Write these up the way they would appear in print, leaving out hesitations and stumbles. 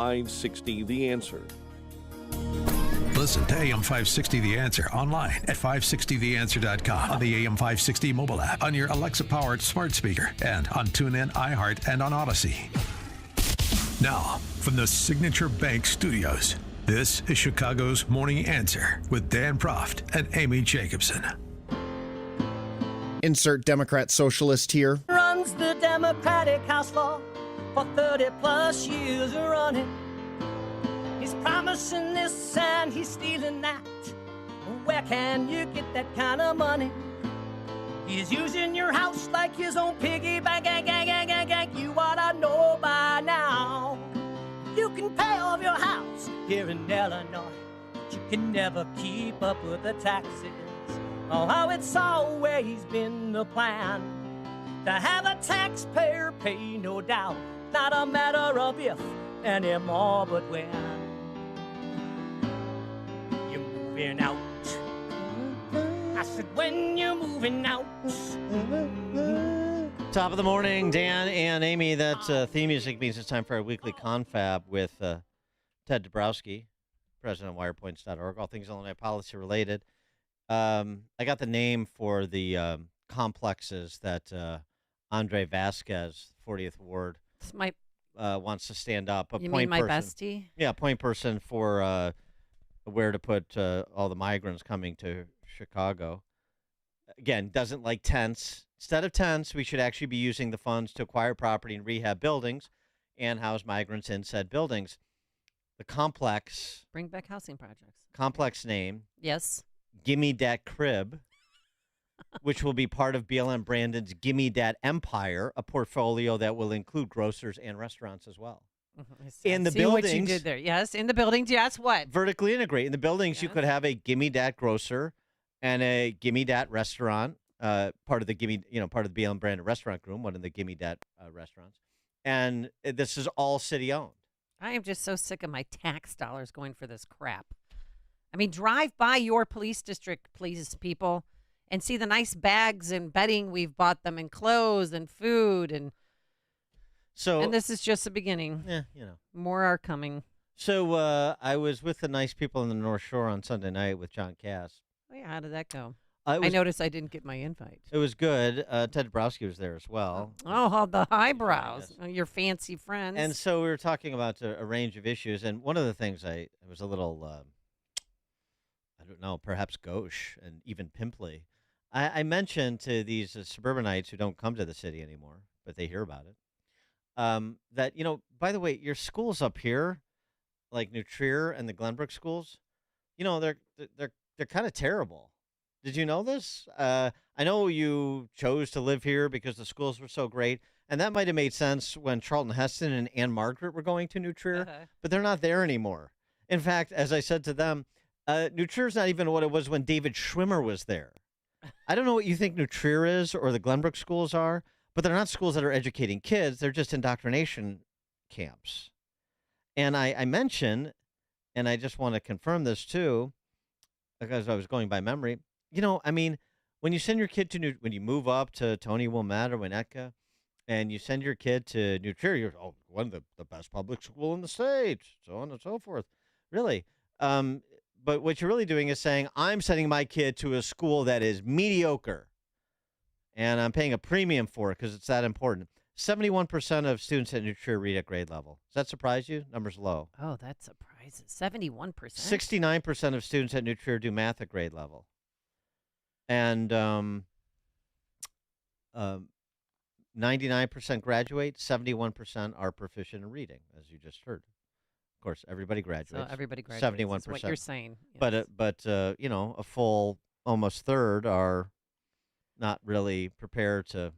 560 The Answer. Listen to AM 560 The Answer online at 560theanswer.com, on the AM 560 mobile app, on your Alexa-powered smart speaker, and on TuneIn, iHeart, and on Odyssey. Now, from the Signature Bank Studios, this is Chicago's Morning Answer with Dan Proft and Amy Jacobson. Insert Democrat socialist here. Runs the Democratic House floor for 30 plus years running. He's promising this and he's stealing that. Where can you get that kind of money? He's using your house like his own piggy bank. You ought to know by now. You can pay off your house here in Illinois, but you can never keep up with the taxes. Oh, how it's always been the plan to have a taxpayer pay, no doubt. Not a matter of if anymore, but when. You're moving out. I said, when you're moving out. Top of the morning, Dan and Amy. That theme music means it's time for our weekly confab with Ted Dabrowski, president of Wirepoints.org, all things Illinois policy related. I got the name for the complexes that Andre Vasquez, 40th Ward, wants to stand up. You mean my bestie? Yeah, point person for where to put all the migrants coming to Chicago. Again, doesn't like tents. Instead of tents, we should actually be using the funds to acquire property and rehab buildings and house migrants in said buildings. The complex... Bring back housing projects. Complex name. Yes. Gimme Dat Crib, which will be part of BLM Brandon's Gimme Dat Empire, a portfolio that will include grocers and restaurants as well. In the buildings, what you did there. Yes, in the buildings. Yes, what? Vertically integrate. In the buildings, You could have a Gimme Dat grocer and a Gimme Dat restaurant, part of the BLM Brandon restaurant group, one of the Gimme Dat restaurants. And this is all city owned. I am just so sick of my tax dollars going for this crap. I mean, drive by your police district, please, people, and see the nice bags and bedding we've bought them, and clothes and food, and this is just the beginning. Yeah, more are coming. So I was with the nice people in the North Shore on Sunday night with John Cass. Oh, yeah, how did that go? I noticed I didn't get my invite. It was good. Ted Dabrowski was there as well. Oh, the eyebrows, your fancy friends. And so we were talking about a range of issues, and one of the things I was a little. I don't know, perhaps gauche and even pimply. I mentioned to these suburbanites who don't come to the city anymore, but they hear about it, that, by the way, your schools up here, like New Trier and the Glenbrook schools, they're kind of terrible. Did you know this? I know you chose to live here because the schools were so great, and that might have made sense when Charlton Heston and Ann Margaret were going to New Trier, but they're not there anymore. In fact, as I said to them, New Trier's not even what it was when David Schwimmer was there. I don't know what you think New Trier is or the Glenbrook schools are, but they're not schools that are educating kids. They're just indoctrination camps. And I mentioned, and I just want to confirm this too, because I was going by memory, when you send your kid when you move up to Tony Wilmette or Winnetka, and you send your kid to New Trier, you're one of the best public school in the state, so on and so forth. Really. But what you're really doing is saying, I'm sending my kid to a school that is mediocre, and I'm paying a premium for it because it's that important. 71% of students at New Trier read at grade level. Does that surprise you? Number's low. Oh, that surprises. 71%? 69% of students at New Trier do math at grade level. And 99% graduate, 71% are proficient in reading, as you just heard. Of course, everybody graduates. So everybody graduates. 71%. Is what you're saying. Yes. But a full almost third are not really prepared to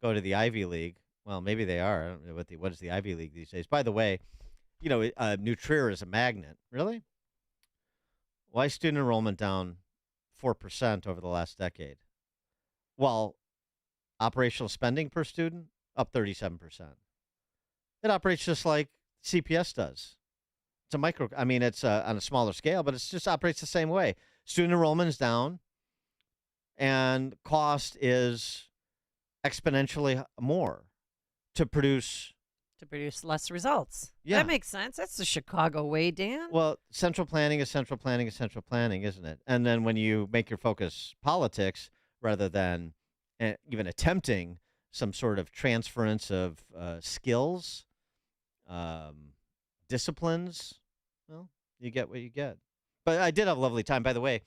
go to the Ivy League. Well, maybe they are. I don't know what is the Ivy League these days. By the way, New Trier is a magnet. Really? Why is student enrollment down 4% over the last decade? While operational spending per student up 37%. It operates just like CPS does. It's it's on a smaller scale, but it just operates the same way. Student enrollment is down, and cost is exponentially more to produce to produce less results. Yeah. That makes sense. That's the Chicago way, Dan. Well, central planning is central planning is central planning, isn't it? And then when you make your focus politics rather than even attempting some sort of transference of skills, disciplines, well, you get what you get. But I did have a lovely time. By the way,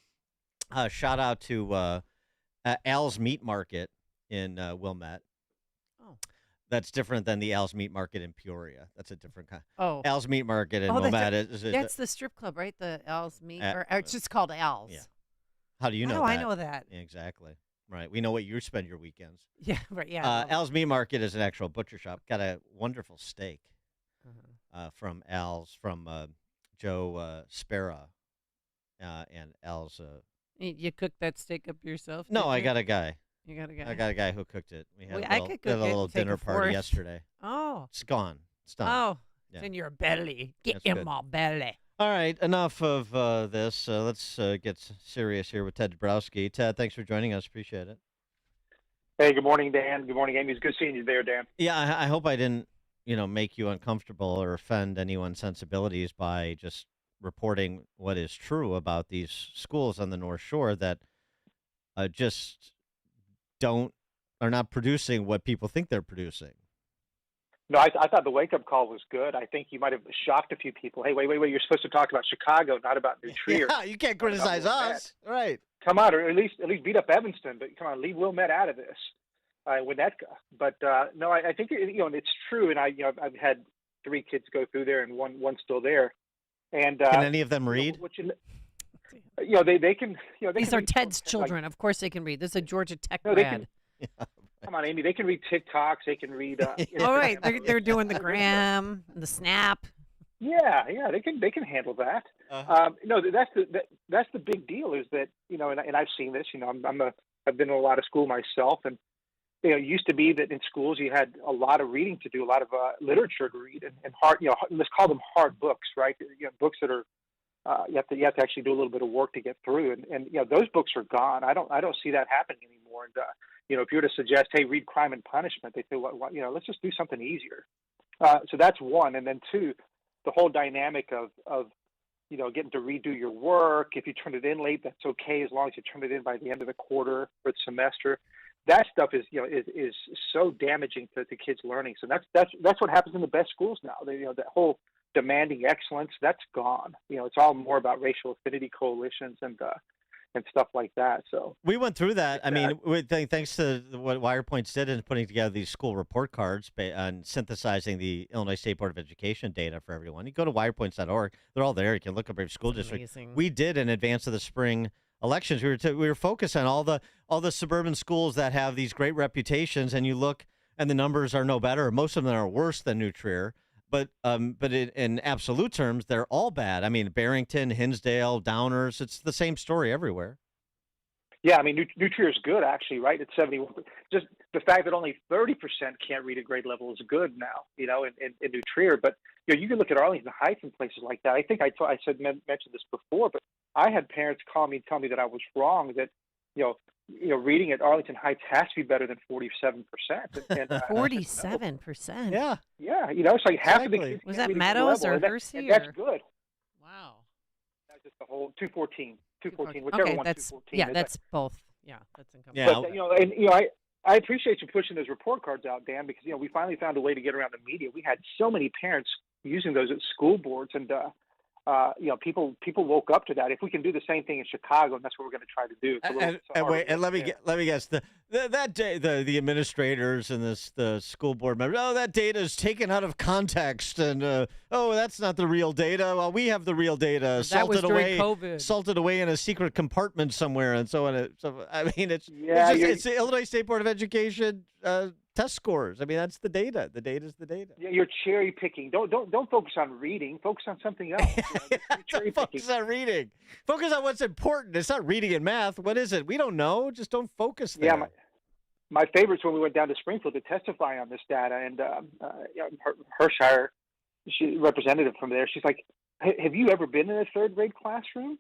shout out to Al's Meat Market in Wilmette. Oh. That's different than the Al's Meat Market in Peoria. That's a different kind. Oh. Al's Meat Market in Oh, Wilmette that's the strip club, right? The Al's Meat, Uh, or it's just called Al's. yeah. How do you know Oh, that? I know that. Yeah, exactly. Right. We know what you spend your weekends. Yeah, right. Yeah. Al's Meat Market is an actual butcher shop. Got a wonderful steak from Al's, from Joe Spera and Al's. You cook that steak up yourself? No, did I you? got a guy. You got a guy. I got a guy who cooked it. We had Well, a I little, could did a cook it little and take dinner it party forth. yesterday. Oh. It's gone. It's done. Oh. Yeah. It's in your belly. Get That's in good. my belly. All right, enough of this. Let's get serious here with Ted Dabrowski. Ted, thanks for joining us. Appreciate it. Hey, good morning, Dan. Good morning, Amy. It's good seeing you there, Dan. Yeah, I hope I didn't, make you uncomfortable or offend anyone's sensibilities by just reporting what is true about these schools on the North Shore that just are not producing what people think they're producing. No, I thought the wake-up call was good. I think you might have shocked a few people. Hey, wait. You're supposed to talk about Chicago, not about New Trier. Yeah, you can't criticize us. Right. Come on, or at least beat up Evanston. But come on, leave Wilmette out of this. No, I think it's true. And I've had 3 kids go through there, and one's still there. And Can any of them read? They can. These can are read Ted's like, children. Of course they can read. This is a Georgia Tech No, they grad. Come on, Amy. They can read TikToks. They can read. All right. They're doing the gram, the snap. Yeah, they can handle that. No, that's the big deal is that and I've seen this. I've been in a lot of school myself, and it used to be that in schools you had a lot of reading to do, a lot of literature to read, and hard. Let's call them hard books, right? Books that are you have to actually do a little bit of work to get through, and those books are gone. I don't see that happening anymore. And if you were to suggest, hey, read Crime and Punishment, they say, what let's just do something easier. So that's one, and then two, the whole dynamic of getting to redo your work. If you turn it in late, that's okay as long as you turn it in by the end of the quarter or the semester. That stuff is so damaging to kids' learning. So that's what happens in the best schools now. That whole demanding excellence, that's gone. It's all more about racial affinity coalitions and stuff like that. So we went through that. I mean, thanks to what Wirepoints did in putting together these school report cards and synthesizing the Illinois State Board of Education data for everyone. You go to wirepoints.org; they're all there. You can look up every school district. Amazing. We did in advance of the spring elections. We were focused on all the suburban schools that have these great reputations, and you look, and the numbers are no better. Most of them are worse than New Trier. But in absolute terms, they're all bad. I mean, Barrington, Hinsdale, Downers, it's the same story everywhere. Yeah, I mean, New Trier is good, actually, right? It's 71. Just the fact that only 30% can't read at grade level is good now, in New Trier. But, you can look at Arlington Heights and places like that. I think mentioned this before, but I had parents call me and tell me that I was wrong, that, reading at Arlington Heights has to be better than 47%. 47%. Yeah. Yeah, it's like half of the Exactly. kids Was can't that read at Meadows level, or and Hersey? that's or- good. Wow. That's just the whole 214, whichever Okay, one. that's 214. yeah, It's that's both. Yeah, that's Yeah. encompassing. I appreciate you pushing those report cards out, Dan, because we finally found a way to get around the media. We had so many parents using those at school boards, and people woke up to that. If we can do the same thing in Chicago, and that's what we're going to try to do. Let me guess. That day, the administrators and the school board members. Oh, that data is taken out of context, and that's not the real data. Well, we have the real data, That was salted during away, COVID. salted away in a secret compartment somewhere, and so on. So I mean, it's the Illinois State Board of Education test scores. I mean, that's the data. The data is the data. Yeah, you're cherry picking. Don't focus on reading. Focus on something else. Cherry Focus on reading. Focus on what's important. It's not reading and math. What is it? We don't know. Just don't focus there. Yeah, my favorites when we went down to Springfield to testify on this data, and Hershire, she representative from there, she's like, "Have you ever been in a third grade classroom?"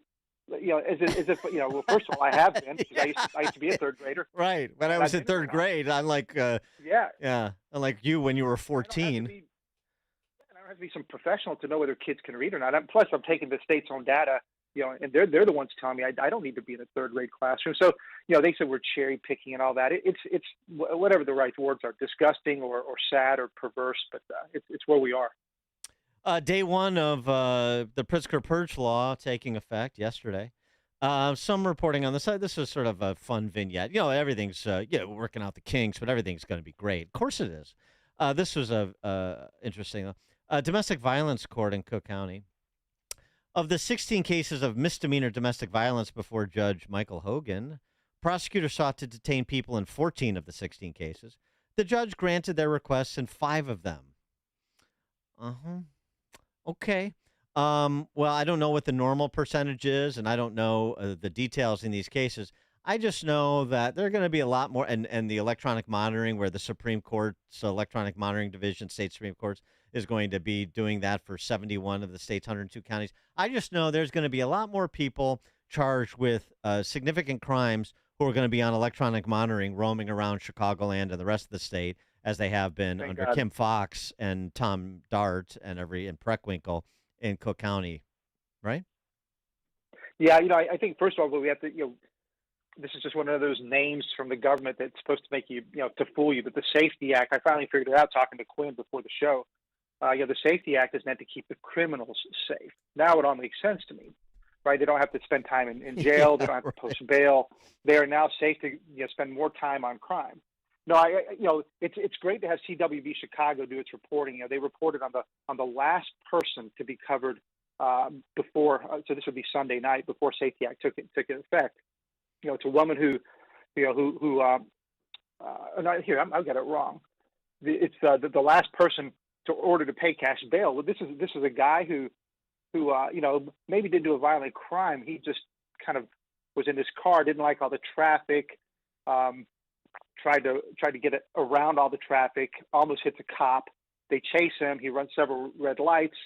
As if well, first of all, I have been, because I used to be a third grader. Right. When I was in third grade, unlike unlike you when you were 14. don't have to be some professional to know whether kids can read or not. Plus, I'm taking the state's own data, and they're the ones telling me I don't need to be in a third grade classroom. So, they said we're cherry picking and all that. It's whatever the right words are, disgusting or sad or perverse, but it's where we are. Day one of the Pritzker Purge law taking effect yesterday. Some reporting on the side. This is sort of a fun vignette. Everything's working out the kinks, but everything's going to be great. Of course it is. This was interesting. Domestic violence court in Cook County. Of the 16 cases of misdemeanor domestic violence before Judge Michael Hogan, prosecutors sought to detain people in 14 of the 16 cases. The judge granted their requests in 5 of them. Okay. Well, I don't know what the normal percentage is, and I don't know the details in these cases. I just know that there are going to be a lot more, and the electronic monitoring, where the Supreme Court's Electronic Monitoring Division, state Supreme Courts, is going to be doing that for 71 of the state's 102 counties. I just know there's going to be a lot more people charged with significant crimes who are going to be on electronic monitoring roaming around Chicagoland and the rest of the state, as they have been Thank under God. Kim Fox and Tom Dart and Preckwinkle in Cook County, right? Yeah, I think first of all, we have to, this is just one of those names from the government that's supposed to make you, to fool you. But the Safety Act, I finally figured it out talking to Quinn before the show. The Safety Act is meant to keep the criminals safe. Now it all makes sense to me, right? They don't have to spend time in jail. They don't have to post bail. They are now safe to spend more time on crime. No, it's great to have CWB Chicago do its reporting. They reported on the last person to be covered before. So this would be Sunday night before Safety Act took effect. It's a woman who I've got it wrong. It's the last person to order to pay cash bail. Well, this is a guy who maybe didn't do a violent crime. He just kind of was in his car, didn't like all the traffic. Tried to get it around all the traffic, almost hits a cop. They chase him. He runs several red lights.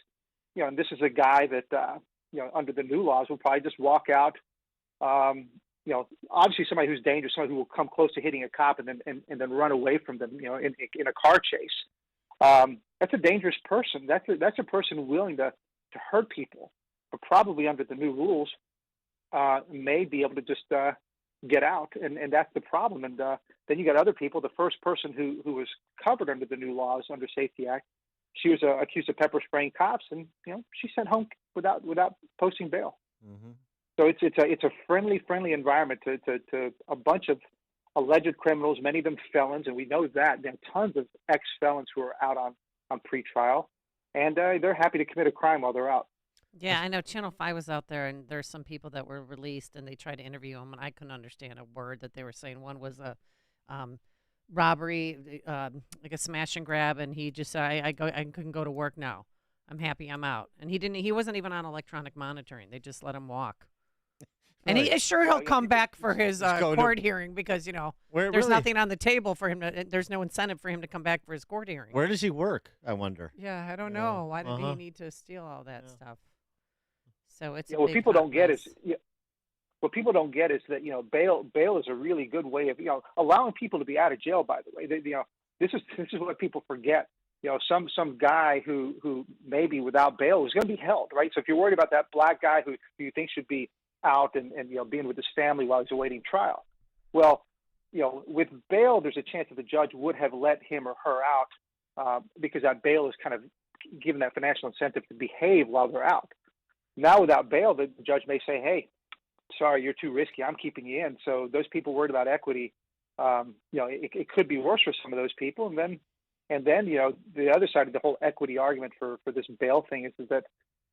And this is a guy that, under the new laws will probably just walk out. Obviously somebody who's dangerous, somebody who will come close to hitting a cop and then run away from them, in a car chase. That's a dangerous person. That's a person willing to hurt people, but probably under the new rules, may be able to just, get out, and that's the problem. And then you got other people. The first person who was covered under the new laws under Safety Act, she was accused of pepper spraying cops, and she sent home without posting bail. Mm-hmm. So it's a friendly environment to a bunch of alleged criminals, many of them felons, and we know that there are tons of ex-felons who are out on pretrial, and they're happy to commit a crime while they're out. Yeah, I know Channel 5 was out there, and there's some people that were released, and they tried to interview them, and I couldn't understand a word that they were saying. One was a robbery, like a smash and grab, and he just said, I couldn't go to work now. I'm happy I'm out. And he wasn't even on electronic monitoring. They just let him walk. And he'll come back for his court hearing because, there's nothing on the table for him. There's no incentive for him to come back for his court hearing. Where does he work, I wonder? Yeah, I don't know. Why did he need to steal all that stuff? So it's what people don't get is that bail is a really good way of allowing people to be out of jail. By the way, this is what people forget. Some guy who maybe without bail is going to be held, right? So if you're worried about that black guy who you think should be out and being with his family while he's awaiting trial, well, with bail, there's a chance that the judge would have let him or her out because that bail is kind of given that financial incentive to behave while they're out. Now, without bail, the judge may say, "Hey, sorry, you're too risky. I'm keeping you in." So those people worried about equity, it could be worse for some of those people. And then the other side of the whole equity argument for this bail thing is that,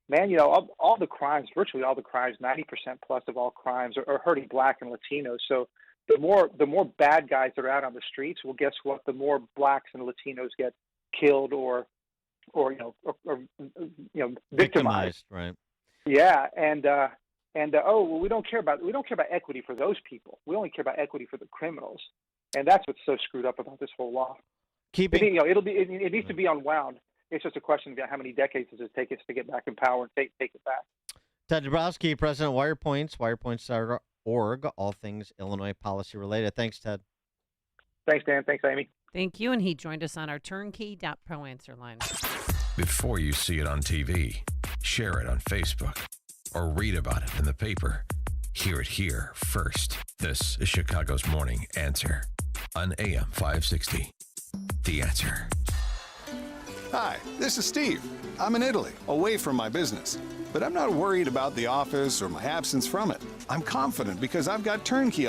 man, all the crimes, virtually all the crimes, 90% plus of all crimes are hurting Black and Latinos. So the more bad guys that are out on the streets, well, guess what? The more Blacks and Latinos get killed or victimized. Right. Yeah, and we don't care about equity for those people. We only care about equity for the criminals, and that's what's so screwed up about this whole law. It needs to be unwound. It's just a question of how many decades does it take us to get back in power and take it back. Ted Dabrowski, President of Wirepoints, wirepoints.org, all things Illinois policy related. Thanks, Ted. Thanks, Dan. Thanks, Amy. Thank you, and he joined us on our turnkey.pro answer line. before you see it on TV, share it on Facebook, or read about it in the paper. Hear it here first. This is Chicago's Morning Answer on AM 560. The Answer. Hi, this is Steve. I'm in Italy, away from my business. But I'm not worried about the office or my absence from it. I'm confident because I've got turnkey